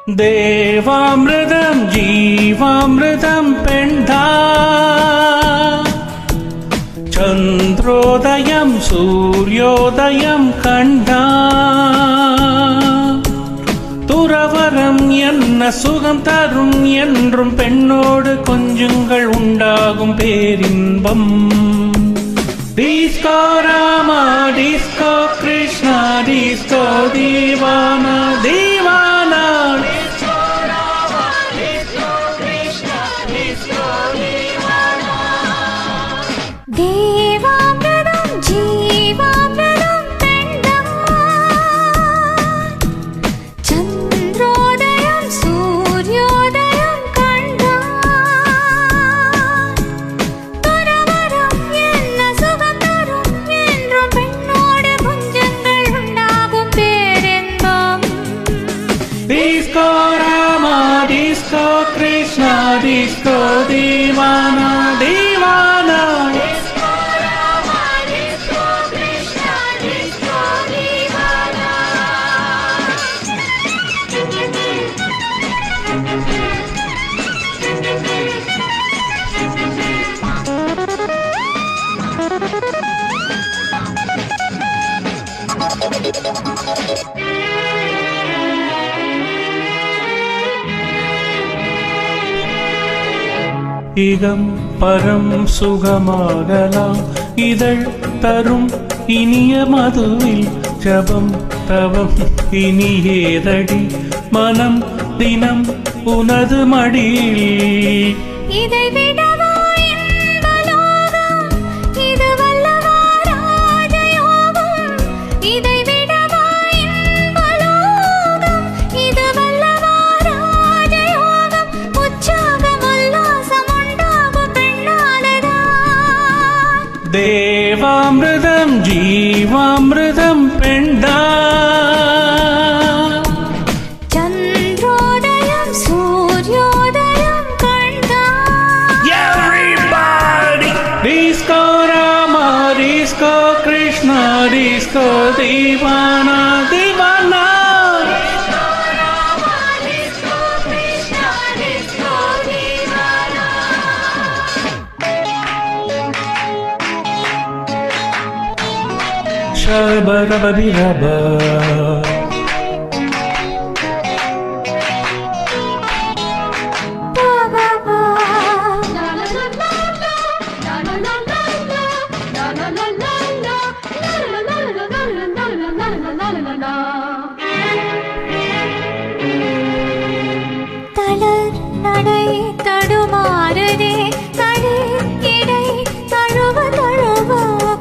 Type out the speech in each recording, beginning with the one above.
தேவாமிர்தம் ஜீவாமிர்தம் பெண்தா சந்திரோதயம் சூரியோதயம் கண்டா துறவரம் என்ன சுகம் தரும் என்றும் பெண்ணோடு கொஞ்சங்கள் உண்டாகும் பேரின்பம் disco Rama disco Krishna disco தீவானா தீவானா தேவாமிர்தம் ஜீவாமிர்தம் பெண்தா சந்திரோதயம் சூரியோதயம் கண்டா துறவரம் என்ன சுகம் தரும் என்றும் பெண்ணோடு கொஞ்சங்கள் உண்டாகும் பேரின்பம் disco Rama disco Krishna disco தீவானா தீவானா இகம் பரம் சுகமாகலாம் இதழ் தரும் இனிய மதுவில் ஜபம் தவம் இனியேதடி மனம் தினம் உனது மடியில் இதை விடவா இன்பலோகம் இது வல்லவா ராஜயோகம் இதை விடவா இன்பலோகம் இது வல்லவா ராஜயோகம் உற்சாகம் உல்லாசம் உண்டாகும் பெண்ணாலதான் தேவாமிர்தம் ஜீவாமிர்தம் பெண்டா சந்திரோதயம் சூரியோதயம் கண்டா disco Rama disco Krishna disco தீவானா தீவானா ஷபரபபிரப தளர் நடை தடுமாறுதே கடை இடை தழுவ தழுவ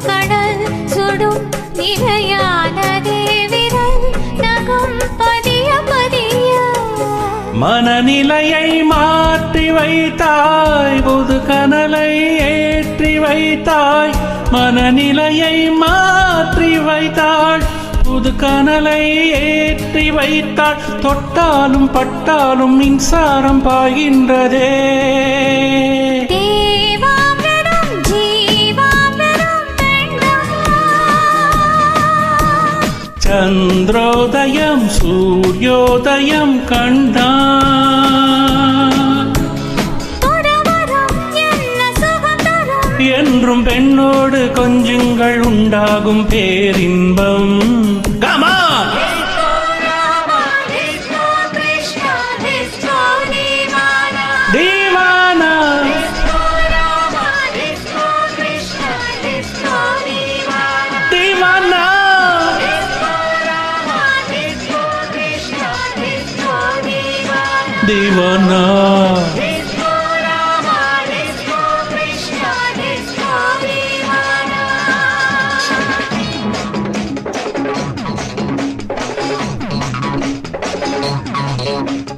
கடல் சுடும் நிறையானதே விரல் நகம் பதிய பதிய மனநிலையை மாற்றி வைத்தாய் புது கனலை ஏற்றி வைத்தாய் மனநிலையை மாற்றி வைத்தாள் புது கனலை ஏற்றி வைத்தாள் தொட்டாலும் பட்டாலும் மின்சாரம் பாய்கின்றதே தேவாமிர்தம் ஜீவாமிர்தம் பெண்தா சந்திரோதயம் சூரியோதயம் கண்டா துறவரம் என்ன சுகம் தரும் என்றும் பெண்ணோடு கொஞ்சங்கள் உண்டாகும் பேரின்பம் comma Deewana Deewana Deewana Thank you.